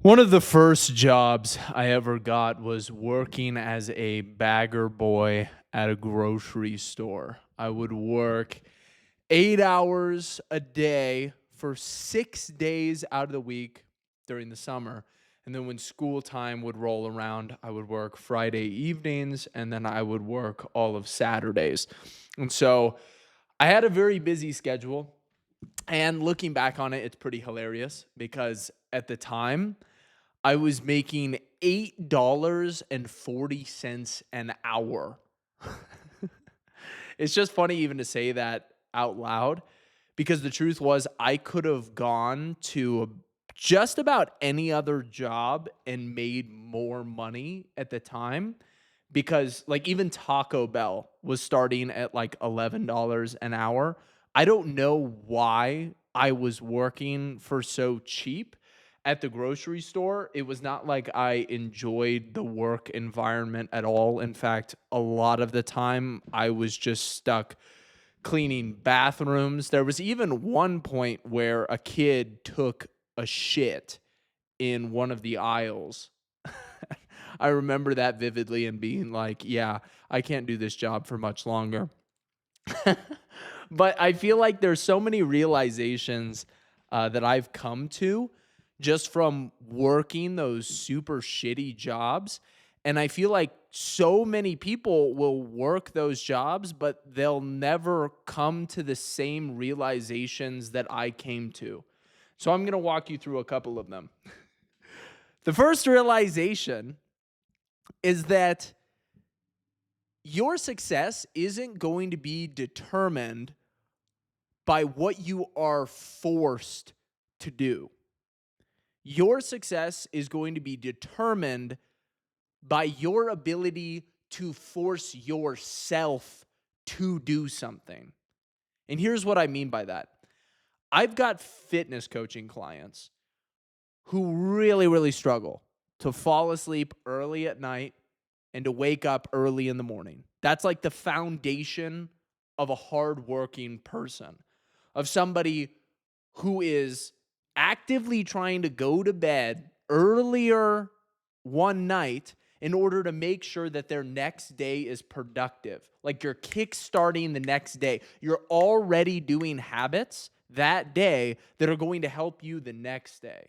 One of the first jobs I ever got was working as a bagger boy at a grocery store. I would work 8 hours a day for 6 days out of the week during the summer. And then when school time would roll around, I would work Friday evenings and then I would work all of Saturdays. And so I had a very busy schedule. And looking back on it, it's pretty hilarious because at the time, I was making $8.40 an hour. It's just funny even to say that out loud because the truth was I could have gone to just about any other job and made more money at the time because like even Taco Bell was starting at like $11 an hour. I don't know why I was working for so cheap at the grocery store. It was not like I enjoyed the work environment at all. In fact, a lot of the time I was just stuck cleaning bathrooms. There was even one point where a kid took a shit in one of the aisles. I remember that vividly and being like, yeah, I can't do this job for much longer. But I feel like there's so many realizations that I've come to just from working those super shitty jobs. And I feel like so many people will work those jobs, but they'll never come to the same realizations that I came to. So I'm going to walk you through a couple of them. The first realization is that your success isn't going to be determined by what you are forced to do. Your success is going to be determined by your ability to force yourself to do something. And here's what I mean by that. I've got fitness coaching clients who really, really struggle to fall asleep early at night and to wake up early in the morning. That's like the foundation of a hardworking person, of somebody who is actively trying to go to bed earlier one night in order to make sure that their next day is productive. Like you're kickstarting the next day. You're already doing habits that day that are going to help you the next day.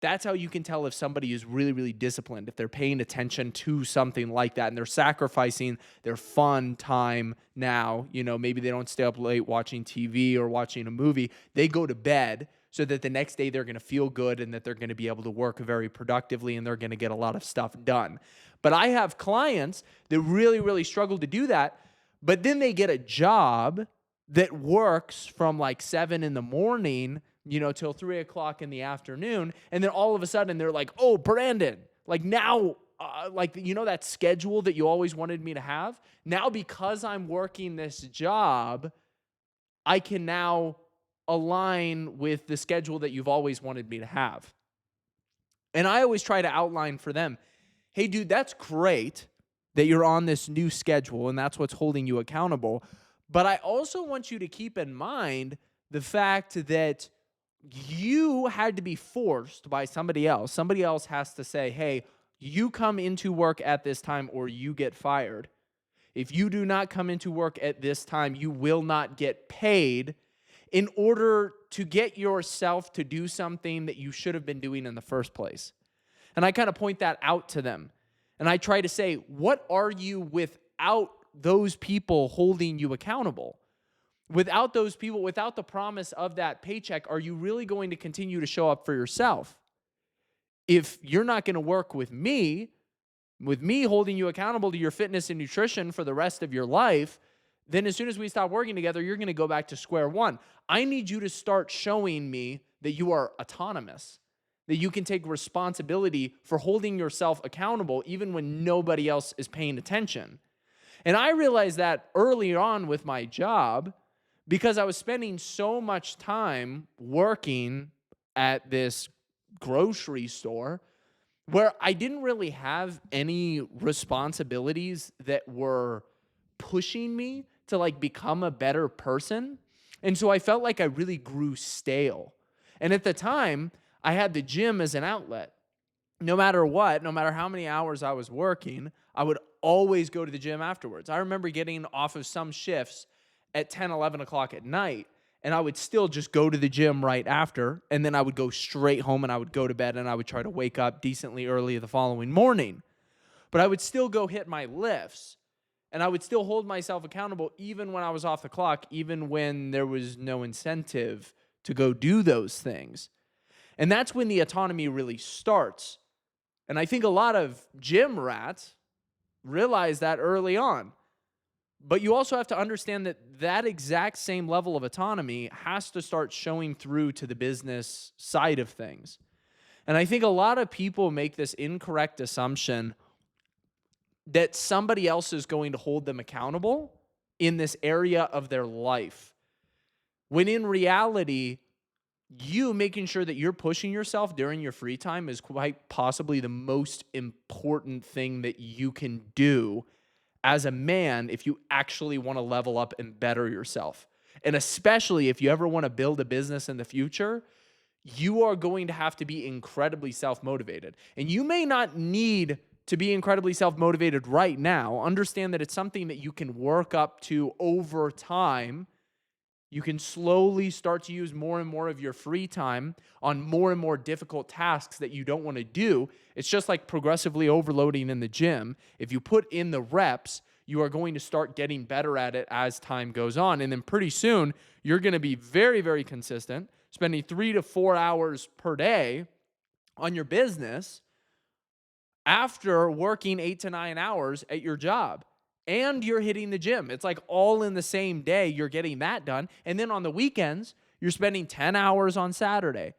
That's how you can tell if somebody is really, really disciplined, if they're paying attention to something like that and they're sacrificing their fun time now. You know, maybe they don't stay up late watching TV or watching a movie. They go to bed so that the next day they're going to feel good and that they're going to be able to work very productively and they're going to get a lot of stuff done. But I have clients that really, really struggle to do that, but then they get a job that works from like 7 in the morning, you know, till 3 o'clock in the afternoon. And then all of a sudden they're like, oh, Brandon, like now, like, you know, that schedule that you always wanted me to have? Now, because I'm working this job, I can now align with the schedule that you've always wanted me to have. And I always try to outline for them, hey, dude, that's great that you're on this new schedule and that's what's holding you accountable. But I also want you to keep in mind the fact that you had to be forced by somebody else. Somebody else has to say, hey, you come into work at this time or you get fired. If you do not come into work at this time, you will not get paid in order to get yourself to do something that you should have been doing in the first place. And I kind of point that out to them. And I try to say, what are you without those people holding you accountable? Without those people, without the promise of that paycheck, are you really going to continue to show up for yourself? If you're not going to work with me holding you accountable to your fitness and nutrition for the rest of your life, then as soon as we stop working together, you're going to go back to square one. I need you to start showing me that you are autonomous, that you can take responsibility for holding yourself accountable even when nobody else is paying attention. And I realized that early on with my job because I was spending so much time working at this grocery store where I didn't really have any responsibilities that were pushing me to like become a better person. And so I felt like I really grew stale. And at the time, I had the gym as an outlet. No matter what, no matter how many hours I was working, I would always go to the gym afterwards. I remember getting off of some shifts at 10, 11 o'clock at night, and I would still just go to the gym right after, and then I would go straight home and I would go to bed and I would try to wake up decently early the following morning. But I would still go hit my lifts, and I would still hold myself accountable even when I was off the clock, even when there was no incentive to go do those things. And that's when the autonomy really starts. And I think a lot of gym rats realize that early on. But you also have to understand that that exact same level of autonomy has to start showing through to the business side of things. And I think a lot of people make this incorrect assumption that somebody else is going to hold them accountable in this area of their life. When in reality, you making sure that you're pushing yourself during your free time is quite possibly the most important thing that you can do as a man if you actually want to level up and better yourself. And especially if you ever want to build a business in the future, you are going to have to be incredibly self-motivated. And you may not need to be incredibly self-motivated right now. Understand that it's something that you can work up to over time. You can slowly start to use more and more of your free time on more and more difficult tasks that you don't want to do. It's just like progressively overloading in the gym. If you put in the reps, you are going to start getting better at it as time goes on. And then pretty soon, you're going to be very, very consistent, spending 3 to 4 hours per day on your business after working 8 to 9 hours at your job. And you're hitting the gym. It's like all in the same day, you're getting that done. And then on the weekends, you're spending 10 hours on Saturday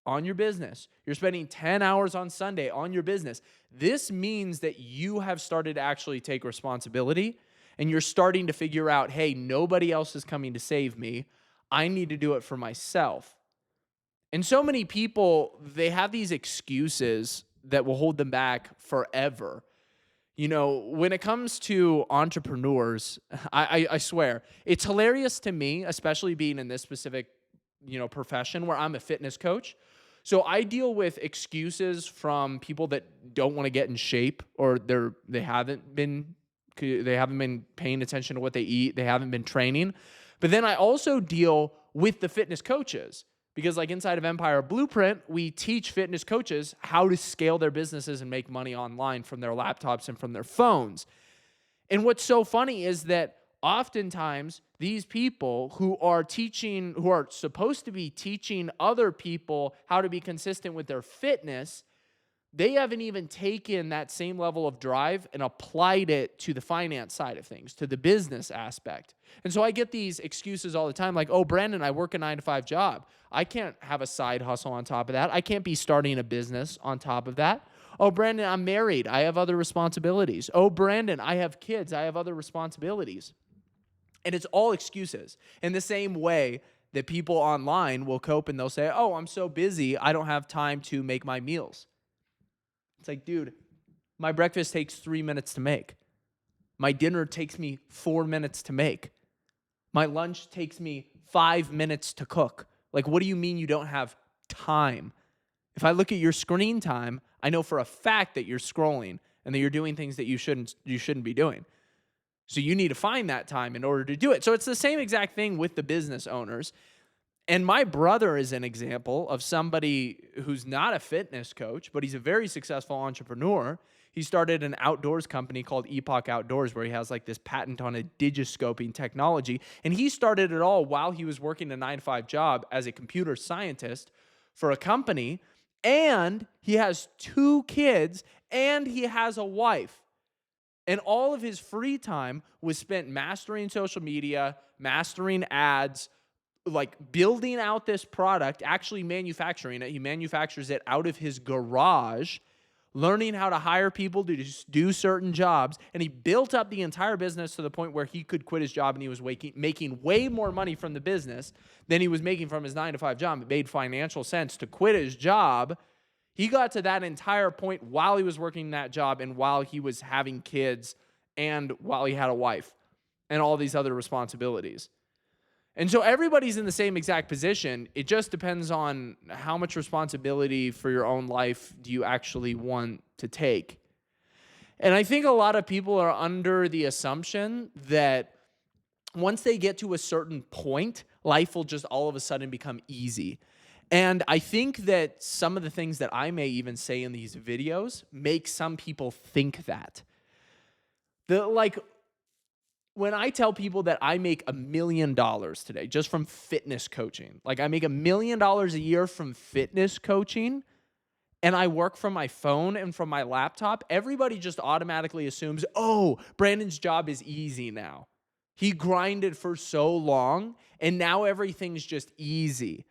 on your business. You're spending 10 hours on Sunday on your business. This means that you have started to actually take responsibility, and you're starting to figure out, hey, nobody else is coming to save me. I need to do it for myself. And so many people, they have these excuses that will hold them back forever. You know, when it comes to entrepreneurs, I swear, it's hilarious to me, especially being in this specific, profession where I'm a fitness coach. So I deal with excuses from people that don't want to get in shape, or they haven't been paying attention to what they eat, they haven't been training. But then I also deal with the fitness coaches. Because like inside of Empire Blueprint, we teach fitness coaches how to scale their businesses and make money online from their laptops and from their phones. And what's so funny is that oftentimes these people who are supposed to be teaching other people how to be consistent with their fitness, they haven't even taken that same level of drive and applied it to the finance side of things, to the business aspect. And so I get these excuses all the time like, oh, Brandon, I work a 9-to-5 job. I can't have a side hustle on top of that. I can't be starting a business on top of that. Oh, Brandon, I'm married. I have other responsibilities. Oh, Brandon, I have kids. I have other responsibilities. And it's all excuses. In the same way that people online will cope and they'll say, oh, I'm so busy, I don't have time to make my meals. It's like, dude, my breakfast takes 3 minutes to make. My dinner takes me 4 minutes to make. My lunch takes me 5 minutes to cook. Like, what do you mean you don't have time? If I look at your screen time, I know for a fact that you're scrolling and that you're doing things that you shouldn't be doing. So you need to find that time in order to do it. So it's the same exact thing with the business owners. And my brother is an example of somebody who's not a fitness coach, but he's a very successful entrepreneur. He started an outdoors company called Epoch Outdoors, where he has like this patent on a digiscoping technology. And he started it all while he was working a 9-to-5 job as a computer scientist for a company. And he has 2 kids and he has a wife. And all of his free time was spent mastering social media, mastering ads, like building out this product, actually manufacturing it. He manufactures it out of his garage, learning how to hire people to just do certain jobs. And he built up the entire business to the point where he could quit his job and he was making way more money from the business than he was making from his 9-to-5 job. It made financial sense to quit his job. He got to that entire point while he was working that job and while he was having kids and while he had a wife and all these other responsibilities. And so everybody's in the same exact position. It just depends on how much responsibility for your own life do you actually want to take. And I think a lot of people are under the assumption that once they get to a certain point, life will just all of a sudden become easy. And I think that some of the things that I may even say in these videos make some people think that. When I tell people that I make $1 million today just from fitness coaching, like I make $1 million a year from fitness coaching, and I work from my phone and from my laptop, everybody just automatically assumes, oh, Brandon's job is easy now. He grinded for so long, and now everything's just easy.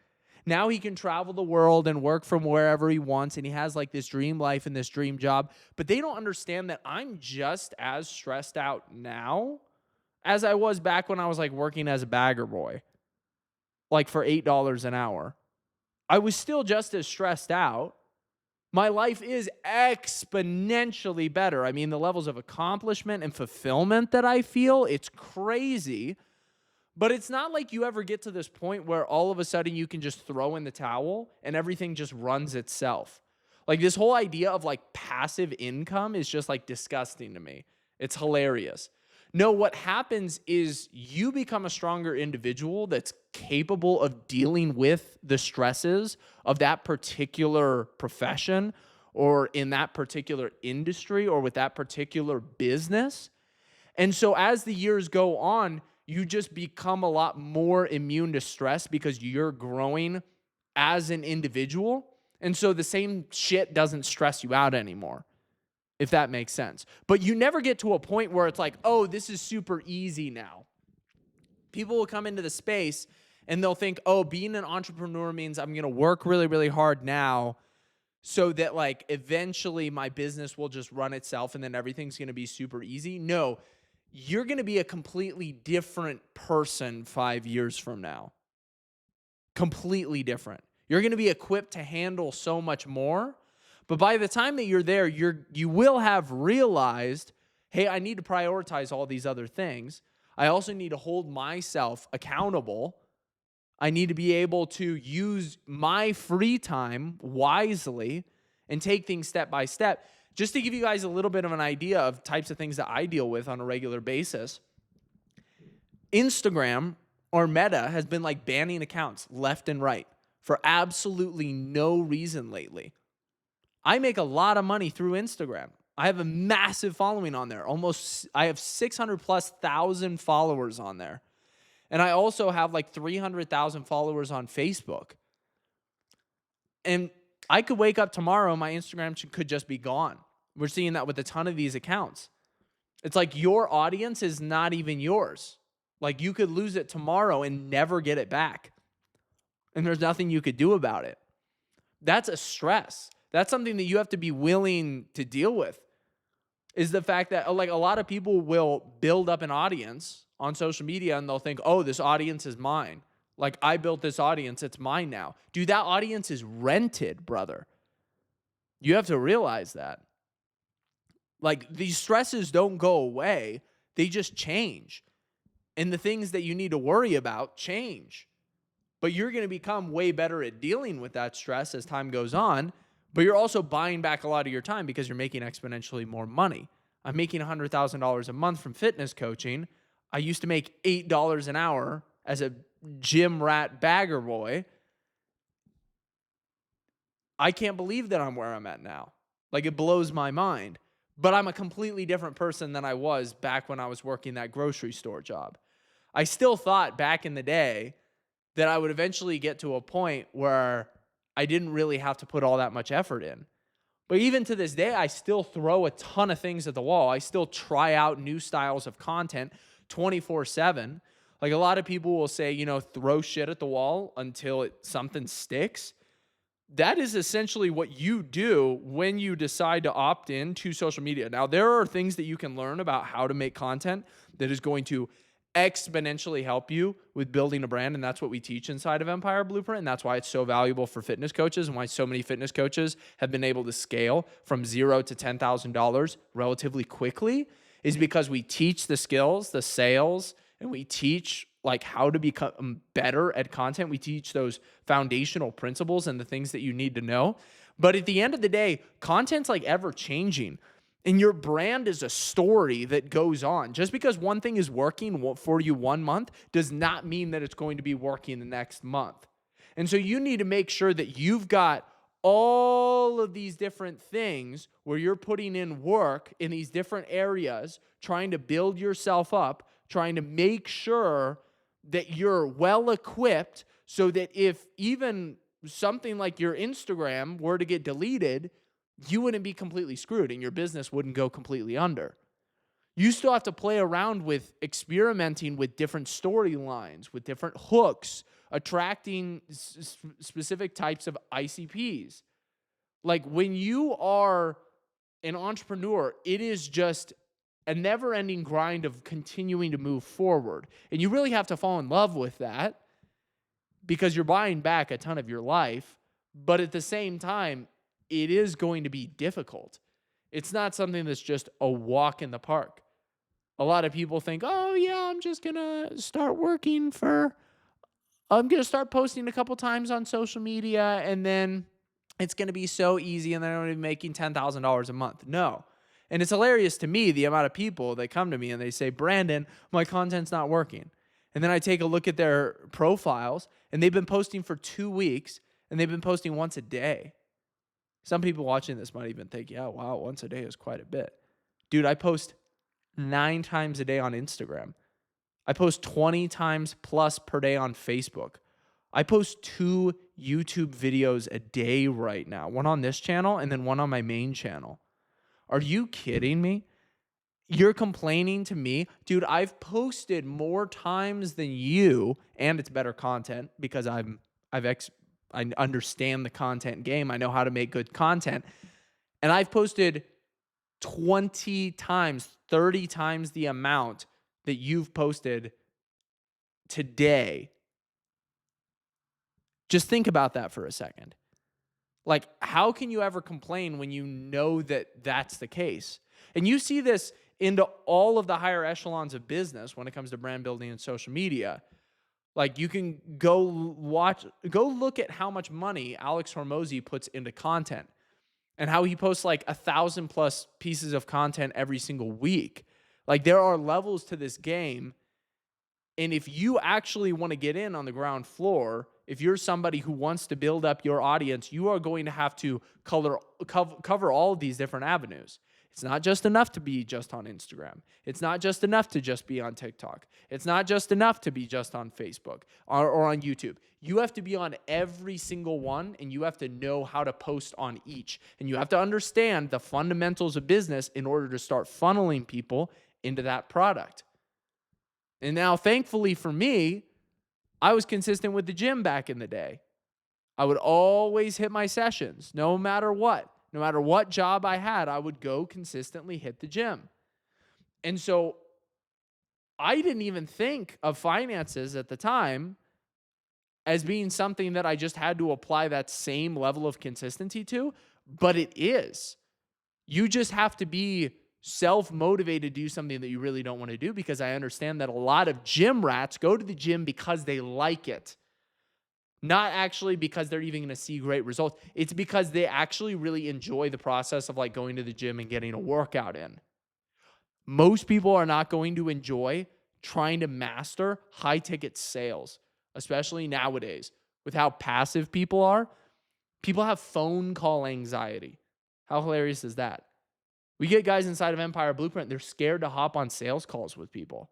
Now he can travel the world and work from wherever he wants, and he has like this dream life and this dream job. But they don't understand that I'm just as stressed out now as I was back when I was like working as a bagger boy, like for $8 an hour. I was still just as stressed out. My life is exponentially better. I mean, the levels of accomplishment and fulfillment that I feel, it's crazy. But it's not like you ever get to this point where all of a sudden you can just throw in the towel and everything just runs itself. Like this whole idea of like passive income is just like disgusting to me. It's hilarious. No, what happens is you become a stronger individual that's capable of dealing with the stresses of that particular profession or in that particular industry or with that particular business. And so as the years go on, you just become a lot more immune to stress because you're growing as an individual. And so the same shit doesn't stress you out anymore, if that makes sense. But you never get to a point where it's like, oh, this is super easy now. People will come into the space and they'll think, oh, being an entrepreneur means I'm going to work really, really hard now so that like eventually my business will just run itself and then everything's going to be super easy. No, you're going to be a completely different person 5 years from now. Completely different. You're going to be equipped to handle so much more. But by the time that you're there, you will have realized, hey, I need to prioritize all these other things. I also need to hold myself accountable. I need to be able to use my free time wisely and take things step by step. Just to give you guys a little bit of an idea of types of things that I deal with on a regular basis, Instagram or Meta has been like banning accounts left and right for absolutely no reason lately. I make a lot of money through Instagram. I have a massive following on there. I have 600,000+ followers on there. And I also have like 300,000 followers on Facebook. And I could wake up tomorrow, my Instagram could just be gone. We're seeing that with a ton of these accounts. It's like your audience is not even yours. Like you could lose it tomorrow and never get it back. And there's nothing you could do about it. That's a stress. That's something that you have to be willing to deal with, is the fact that like a lot of people will build up an audience on social media and they'll think, oh, this audience is mine. Like I built this audience, it's mine now. Dude, that audience is rented, brother. You have to realize that. Like these stresses don't go away. They just change. And the things that you need to worry about change. But you're going to become way better at dealing with that stress as time goes on. But you're also buying back a lot of your time because you're making exponentially more money. I'm making $100,000 a month from fitness coaching. I used to make $8 an hour as a gym rat bagger boy. I can't believe that I'm where I'm at now. Like it blows my mind. But I'm a completely different person than I was back when I was working that grocery store job. I still thought back in the day that I would eventually get to a point where I didn't really have to put all that much effort in. But even to this day, I still throw a ton of things at the wall. I still try out new styles of content 24/7. Like a lot of people will say, you know, throw shit at the wall until something sticks. That is essentially what you do when you decide to opt in to social media. Now, there are things that you can learn about how to make content that is going to exponentially help you with building a brand, and that's what we teach inside of Empire Blueprint, and that's why it's so valuable for fitness coaches and why so many fitness coaches have been able to scale from $0 to $10,000 relatively quickly, is because we teach the skills, the sales, and we teach like how to become better at content. We teach those foundational principles and the things that you need to know. But at the end of the day, content's like ever changing. And your brand is a story that goes on. Just because one thing is working for you 1 month does not mean that it's going to be working the next month. And so you need to make sure that you've got all of these different things where you're putting in work in these different areas, trying to build yourself up, trying to make sure that you're well equipped so that if even something like your Instagram were to get deleted, you wouldn't be completely screwed and your business wouldn't go completely under. You still have to play around with experimenting with different storylines, with different hooks, attracting specific types of ICPs. Like when you are an entrepreneur, it is just a never-ending grind of continuing to move forward. And you really have to fall in love with that because you're buying back a ton of your life. But at the same time, it is going to be difficult. It's not something that's just a walk in the park. A lot of people think, oh yeah, I'm going to start posting a couple times on social media and then it's going to be so easy and then I'm going to be making $10,000 a month. No. And it's hilarious to me, the amount of people that come to me and they say, Brandon, my content's not working. And then I take a look at their profiles and they've been posting for 2 weeks and they've been posting once a day. Some people watching this might even think, yeah, wow, once a day is quite a bit. Dude, I post 9 times a day on Instagram. I post 20 times plus per day on Facebook. I post 2 YouTube videos a day right now. One on this channel and then one on my main channel. Are you kidding me? You're complaining to me? Dude, I've posted more times than you, and it's better content because I understand the content game. I know how to make good content. And I've posted 20 times, 30 times the amount that you've posted today. Just think about that for a second. Like, how can you ever complain when you know that that's the case? And you see this into all of the higher echelons of business when it comes to brand building and social media. Like, you can go look at how much money Alex Hormozi puts into content and how he posts like 1,000 plus pieces of content every single week. Like, there are levels to this game. And if you actually want to get in on the ground floor, if you're somebody who wants to build up your audience, you are going to have to cover all of these different avenues. It's not just enough to be just on Instagram. It's not just enough to just be on TikTok. It's not just enough to be just on Facebook or on YouTube. You have to be on every single one, and you have to know how to post on each. And you have to understand the fundamentals of business in order to start funneling people into that product. And now, thankfully for me, I was consistent with the gym back in the day. I would always hit my sessions, no matter what. No matter what job I had, I would go consistently hit the gym. And so I didn't even think of finances at the time as being something that I just had to apply that same level of consistency to, but it is. You just have to be self-motivated to do something that you really don't want to do, because I understand that a lot of gym rats go to the gym because they like it. Not actually because they're even going to see great results. It's because they actually really enjoy the process of like going to the gym and getting a workout in. Most people are not going to enjoy trying to master high ticket sales, especially nowadays with how passive people are. People have phone call anxiety. How hilarious is that? We get guys inside of Empire Blueprint, they're scared to hop on sales calls with people.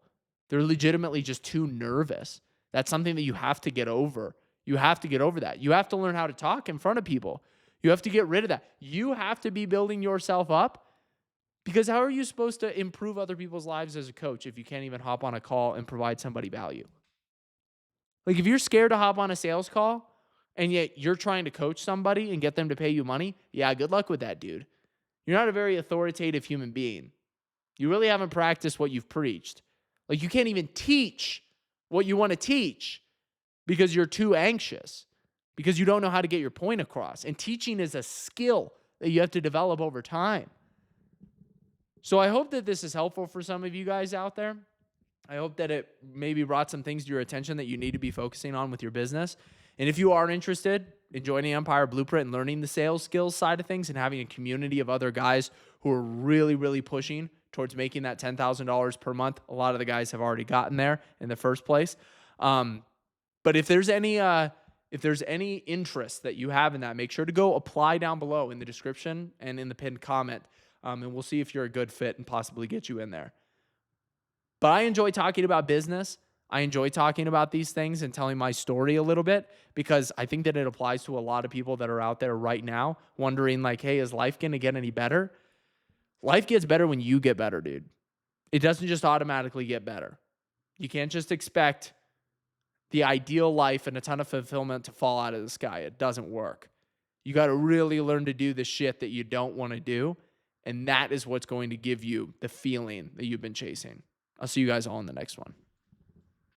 They're legitimately just too nervous. That's something that you have to get over. You have to get over that. You have to learn how to talk in front of people. You have to get rid of that. You have to be building yourself up, because how are you supposed to improve other people's lives as a coach if you can't even hop on a call and provide somebody value? Like, if you're scared to hop on a sales call and yet you're trying to coach somebody and get them to pay you money, yeah, good luck with that, dude. You're not a very authoritative human being. You really haven't practiced what you've preached. Like, you can't even teach what you want to teach because you're too anxious, because you don't know how to get your point across. And teaching is a skill that you have to develop over time. So I hope that this is helpful for some of you guys out there. I hope that it maybe brought some things to your attention that you need to be focusing on with your business. And if you are interested in joining Empire Blueprint and learning the sales skills side of things and having a community of other guys who are really, really pushing towards making that $10,000 per month, a lot of the guys have already gotten there in the first place. But if there's any interest that you have in that, make sure to go apply down below in the description and in the pinned comment. And we'll see if you're a good fit and possibly get you in there. But I enjoy talking about business. I enjoy talking about these things and telling my story a little bit because I think that it applies to a lot of people that are out there right now wondering like, hey, is life going to get any better? Life gets better when you get better, dude. It doesn't just automatically get better. You can't just expect the ideal life and a ton of fulfillment to fall out of the sky. It doesn't work. You got to really learn to do the shit that you don't want to do. And that is what's going to give you the feeling that you've been chasing. I'll see you guys all in the next one.